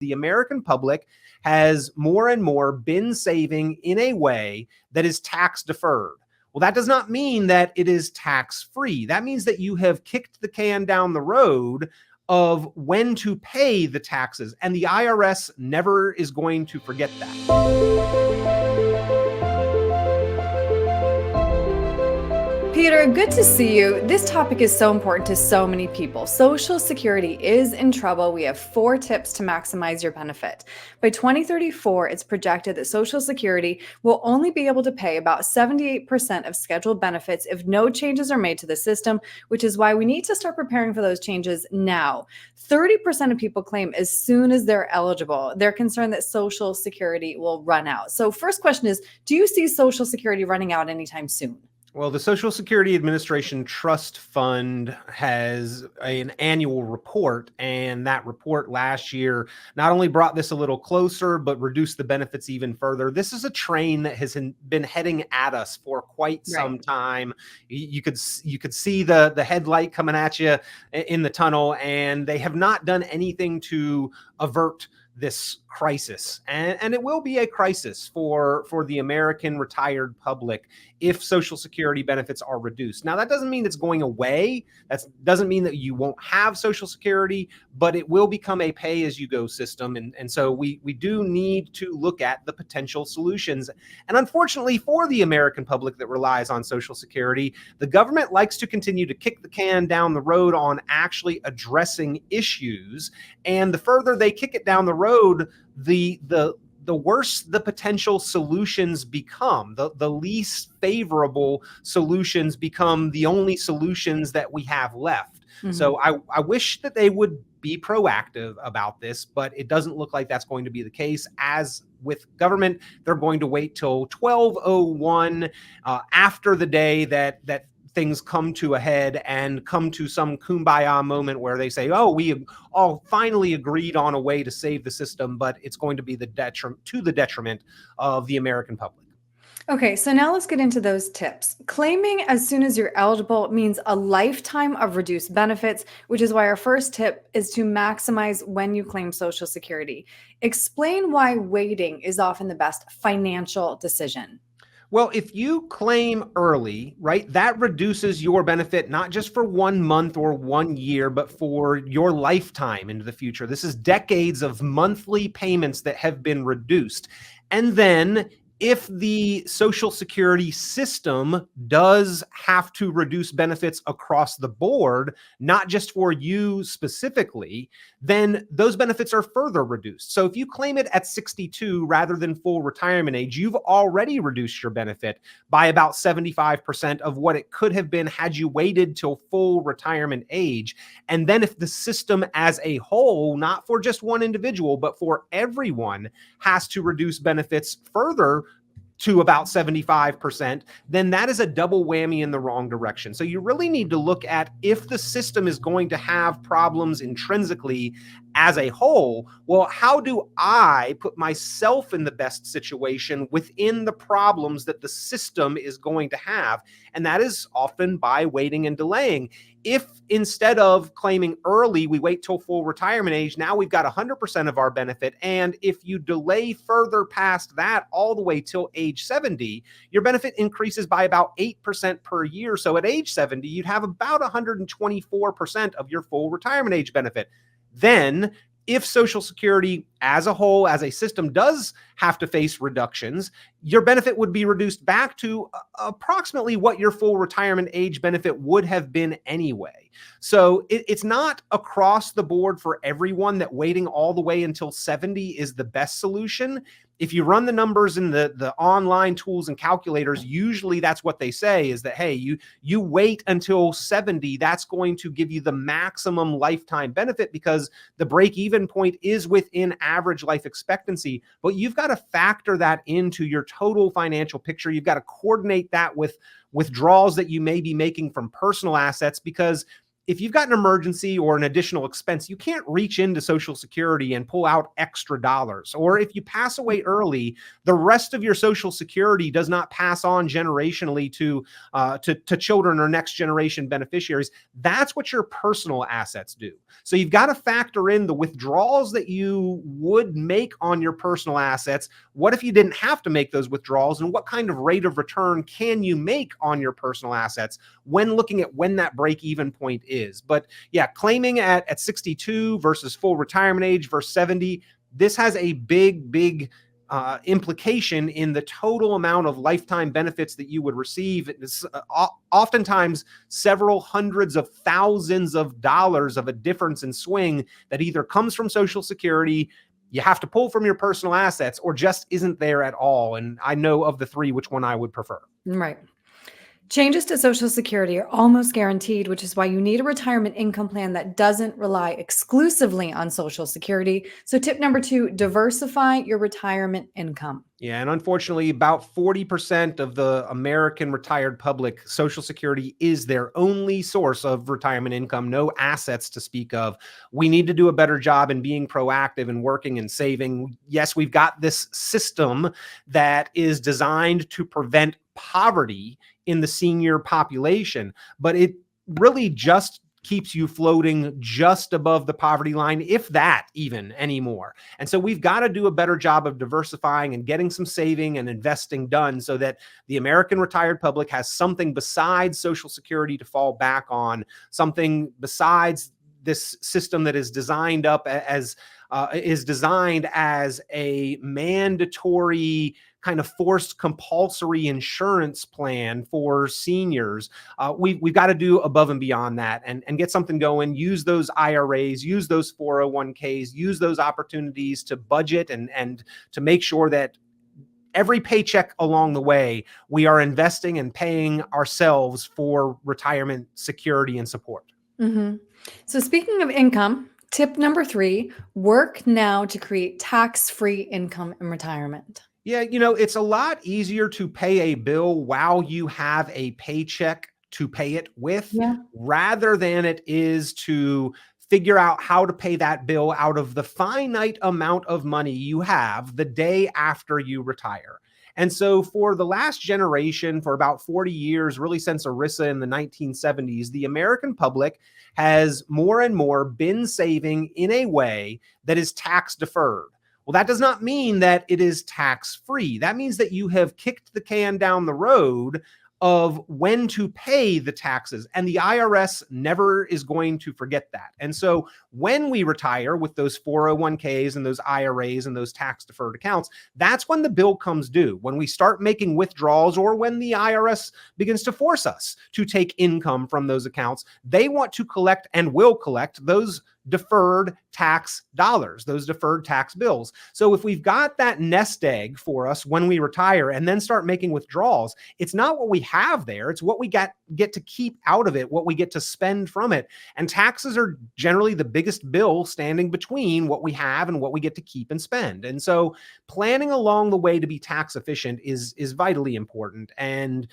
The American public has more and more been saving in a way that is tax deferred. Well, that does not mean that it is tax free. That means that you have kicked the can down the road of when to pay the taxes, and the IRS never is going to forget that. Peter, good to see you. This topic is so important to so many people. Social Security is in trouble. We have 4 tips to maximize your benefit. By 2034, it's projected that Social Security will only be able to pay about 78% of scheduled benefits if no changes are made to the system, which is why we need to start preparing for those changes now. 30% of people claim as soon as they're eligible, they're concerned that Social Security will run out. So first question is, do you see Social Security running out anytime soon? Well, the Social Security Administration Trust Fund has an annual report, and that report last year not only brought this a little closer, but reduced the benefits even further. This is a train that has been heading at us for quite some time. You could see the headlight coming at you in the tunnel, and they have not done anything to avert this crisis, and it will be a crisis for the American retired public if Social Security benefits are reduced. Now, that doesn't mean it's going away. That doesn't mean that you won't have Social Security, but it will become a pay-as-you-go system, and so we do need to look at the potential solutions. And unfortunately for the American public that relies on Social Security, the government likes to continue to kick the can down the road on actually addressing issues, and the further they kick it down the road, the worse the potential solutions become. The least favorable solutions become the only solutions that we have left. Mm-hmm. So I wish that they would be proactive about this, but it doesn't look like that's going to be the case. As with government, they're going to wait till 12:01 after the day that things come to a head and come to some kumbaya moment where they say, oh, we all finally agreed on a way to save the system, but it's going to be the detriment of the American public. Okay, so now let's get into those tips. Claiming as soon as you're eligible means a lifetime of reduced benefits, which is why our first tip is to maximize when you claim Social Security. Explain why waiting is often the best financial decision. Well, if you claim early, right, that reduces your benefit not just for 1 month or 1 year, but for your lifetime into the future. This is decades of monthly payments that have been reduced. And then if the Social Security system does have to reduce benefits across the board, not just for you specifically, then those benefits are further reduced. So if you claim it at 62 rather than full retirement age, you've already reduced your benefit by about 75% of what it could have been had you waited till full retirement age. And then if the system as a whole, not for just one individual, but for everyone, has to reduce benefits further to about 75%, then that is a double whammy in the wrong direction. So you really need to look at if the system is going to have problems intrinsically as a whole. Well, how do I put myself in the best situation within the problems that the system is going to have? And that is often by waiting and delaying. If instead of claiming early, we wait till full retirement age, now we've got 100% of our benefit. And if you delay further past that all the way till age 70, your benefit increases by about 8% per year. So at age 70, you'd have about 124% of your full retirement age benefit. Then if Social Security as a whole, as a system, does have to face reductions, your benefit would be reduced back to approximately what your full retirement age benefit would have been anyway. So it's not across the board for everyone that waiting all the way until 70 is the best solution. If you run the numbers in the online tools and calculators, usually that's what they say is that, hey, you wait until 70. That's going to give you the maximum lifetime benefit because the break-even point is within average life expectancy. But you've got to factor that into your total financial picture. You've got to coordinate that with withdrawals that you may be making from personal assets, because if you've got an emergency or an additional expense, you can't reach into Social Security and pull out extra dollars. Or if you pass away early, the rest of your Social Security does not pass on generationally to children or next generation beneficiaries. That's what your personal assets do. So you've got to factor in the withdrawals that you would make on your personal assets. What if you didn't have to make those withdrawals, and what kind of rate of return can you make on your personal assets when looking at when that break-even point is? But yeah, claiming at 62 versus full retirement age versus 70, this has a big implication in the total amount of lifetime benefits that you would receive. It's oftentimes several hundreds of thousands of dollars of a difference in swing that either comes from Social Security, you have to pull from your personal assets, or just isn't there at all. And I know of the three, which one I would prefer. Right. Changes to Social Security are almost guaranteed, which is why you need a retirement income plan that doesn't rely exclusively on Social Security. So tip number 2, diversify your retirement income. Yeah, and unfortunately, about 40% of the American retired public, Social Security is their only source of retirement income, no assets to speak of. We need to do a better job in being proactive and working and saving. Yes, we've got this system that is designed to prevent poverty in the senior population, but it really just keeps you floating just above the poverty line, if that even anymore. And so we've got to do a better job of diversifying and getting some saving and investing done so that the American retired public has something besides Social Security to fall back on, something besides this system that is designed as a mandatory kind of forced compulsory insurance plan for seniors. We've got to do above and beyond that and get something going, use those IRAs, use those 401ks, use those opportunities to budget and to make sure that every paycheck along the way, we are investing and paying ourselves for retirement security and support. Mm-hmm. So speaking of income, tip number 3, work now to create tax-free income in retirement. Yeah, it's a lot easier to pay a bill while you have a paycheck to pay it with, rather than it is to figure out how to pay that bill out of the finite amount of money you have the day after you retire. And so for the last generation, for about 40 years, really since ERISA in the 1970s, the American public has more and more been saving in a way that is tax deferred. Well, that does not mean that it is tax-free. That means that you have kicked the can down the road of when to pay the taxes, and the IRS never is going to forget that. And so when we retire with those 401ks and those IRAs and those tax deferred accounts, that's when the bill comes due, when we start making withdrawals, or when the IRS begins to force us to take income from those accounts. They want to collect and will collect those deferred tax dollars, those deferred tax bills. So if we've got that nest egg for us when we retire and then start making withdrawals, it's not what we have there, it's what we get to keep out of it, what we get to spend from it. And taxes are generally the biggest bill standing between what we have and what we get to keep and spend. And so planning along the way to be tax efficient is vitally important. And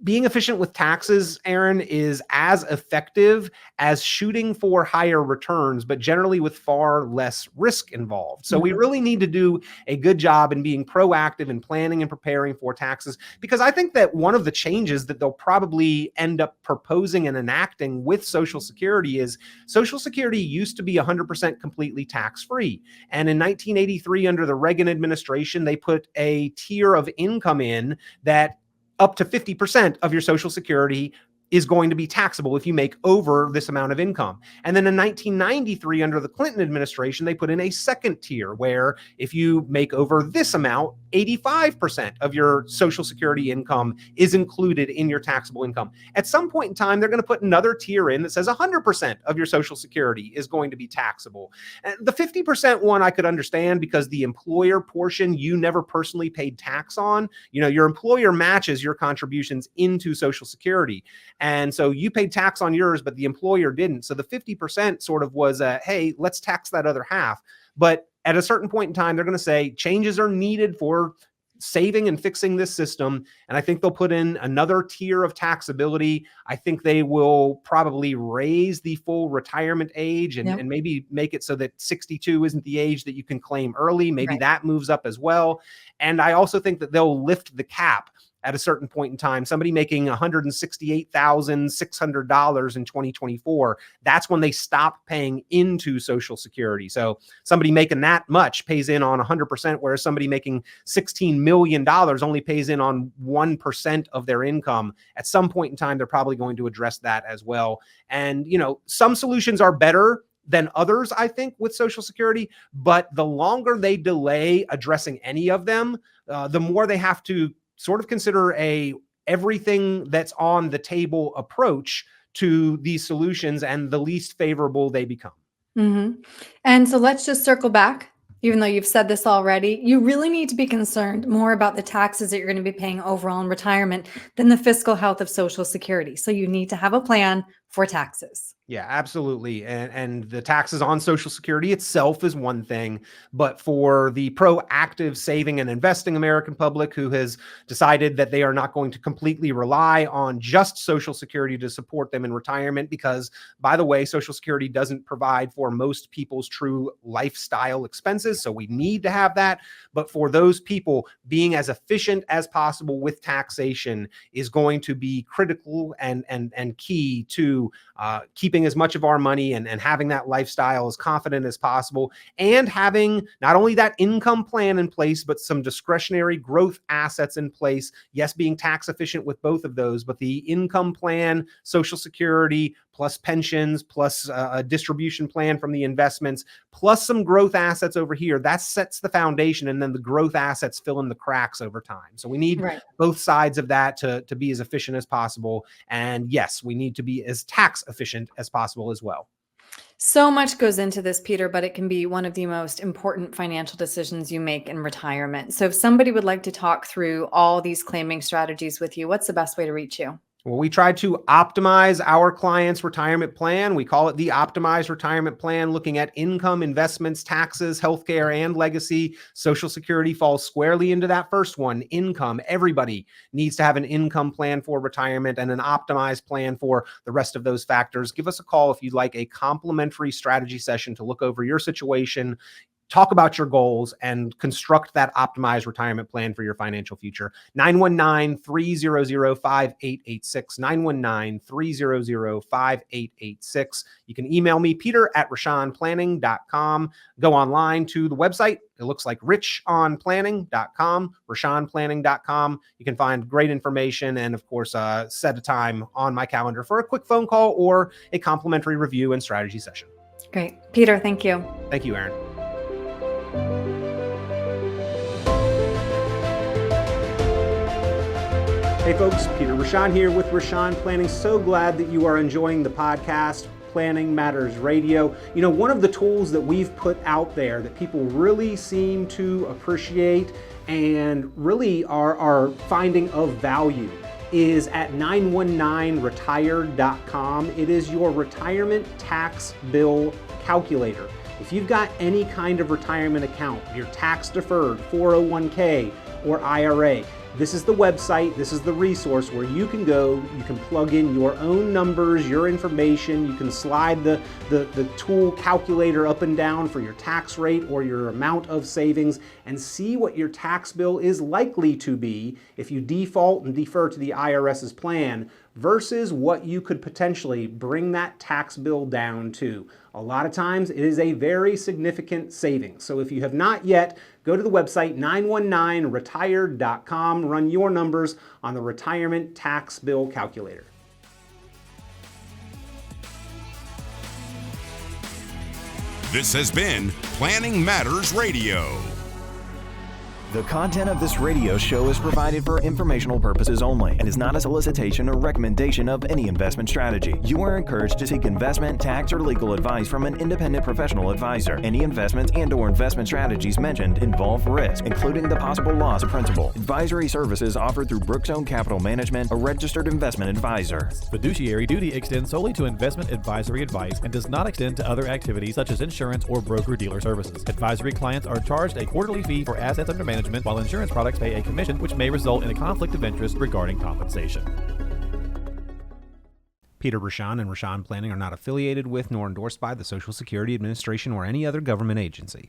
being efficient with taxes, Erin, is as effective as shooting for higher returns, but generally with far less risk involved. So we really need to do a good job in being proactive in planning and preparing for taxes, because I think that one of the changes that they'll probably end up proposing and enacting with Social Security is Social Security used to be 100% completely tax-free. And in 1983, under the Reagan administration, they put a tier of income in that up to 50% of your Social Security is going to be taxable if you make over this amount of income. And then in 1993, under the Clinton administration, they put in a second tier where if you make over this amount, 85% of your Social Security income is included in your taxable income. At some point in time, they're going to put another tier in that says 100% of your Social Security is going to be taxable. And the 50% one I could understand, because the employer portion you never personally paid tax on. Your employer matches your contributions into Social Security. And so you paid tax on yours, but the employer didn't. So the 50% sort of was hey, let's tax that other half. But at a certain point in time, they're going to say changes are needed for saving and fixing this system. And I think they'll put in another tier of taxability. I think they will probably raise the full retirement age and maybe make it so that 62 isn't the age that you can claim early. Maybe that moves up as well. And I also think that they'll lift the cap at a certain point in time. Somebody making $168,600 in 2024, that's when they stop paying into Social Security. So somebody making that much pays in on 100%, whereas somebody making $16 million only pays in on 1% of their income. At some point in time, they're probably going to address that as well. And, you know, some solutions are better than others, I think, with Social Security, but the longer they delay addressing any of them, the more they have to sort of consider everything that's on the table approach to these solutions, and the least favorable they become. Mm-hmm. And so let's just circle back. Even though you've said this already, you really need to be concerned more about the taxes that you're going to be paying overall in retirement than the fiscal health of Social Security. So you need to have a plan for taxes. Yeah, absolutely. And the taxes on Social Security itself is one thing, but for the proactive saving and investing American public who has decided that they are not going to completely rely on just Social Security to support them in retirement, because, by the way, Social Security doesn't provide for most people's true lifestyle expenses. So we need to have that. But for those people, being as efficient as possible with taxation is going to be critical and key to keeping as much of our money and having that lifestyle as confident as possible, and having not only that income plan in place, but some discretionary growth assets in place. Yes, being tax efficient with both of those, but the income plan, Social Security, plus pensions, plus a distribution plan from the investments, plus some growth assets over here, that sets the foundation. And then the growth assets fill in the cracks over time. So we need both sides of that to be as efficient as possible. And yes, we need to be as tax efficient as possible as well. So much goes into this, Peter, but it can be one of the most important financial decisions you make in retirement. So if somebody would like to talk through all these claiming strategies with you, what's the best way to reach you? Well, we try to optimize our clients' retirement plan. We call it the optimized retirement plan, looking at income, investments, taxes, healthcare, and legacy. Social Security falls squarely into that first one, income. Everybody needs to have an income plan for retirement and an optimized plan for the rest of those factors. Give us a call if you'd like a complimentary strategy session to look over your situation, talk about your goals, and construct that optimized retirement plan for your financial future. 919-300-5886, 919-300-5886. You can email me, peter@richonplanning.com. Go online to the website. It looks like richonplanning.com, richonplanning.com. You can find great information and, of course, set a time on my calendar for a quick phone call or a complimentary review and strategy session. Great. Peter, thank you. Thank you, Erin. Hey folks, Peter Richon here with Richon Planning. So glad that you are enjoying the podcast, Planning Matters Radio. You know, one of the tools that we've put out there that people really seem to appreciate and really are finding of value is at 919retired.com. It is your retirement tax bill calculator. If you've got any kind of retirement account, your tax deferred, 401k or IRA, this is the website, this is the resource where you can go, you can plug in your own numbers, your information, you can slide the tool calculator up and down for your tax rate or your amount of savings and see what your tax bill is likely to be if you default and defer to the IRS's plan versus what you could potentially bring that tax bill down to. A lot of times it is a very significant savings. So if you have not yet, go to the website 919retired.com, run your numbers on the retirement tax bill calculator. This has been Planning Matters Radio. The content of this radio show is provided for informational purposes only and is not a solicitation or recommendation of any investment strategy. You are encouraged to seek investment, tax, or legal advice from an independent professional advisor. Any investments and/or investment strategies mentioned involve risk, including the possible loss of principal. Advisory services offered through Brookstone Capital Management, a registered investment advisor. Fiduciary duty extends solely to investment advisory advice and does not extend to other activities such as insurance or broker-dealer services. Advisory clients are charged a quarterly fee for assets under management management, while insurance products pay a commission, which may result in a conflict of interest regarding compensation. Peter Richon and Richon Planning are not affiliated with nor endorsed by the Social Security Administration or any other government agency.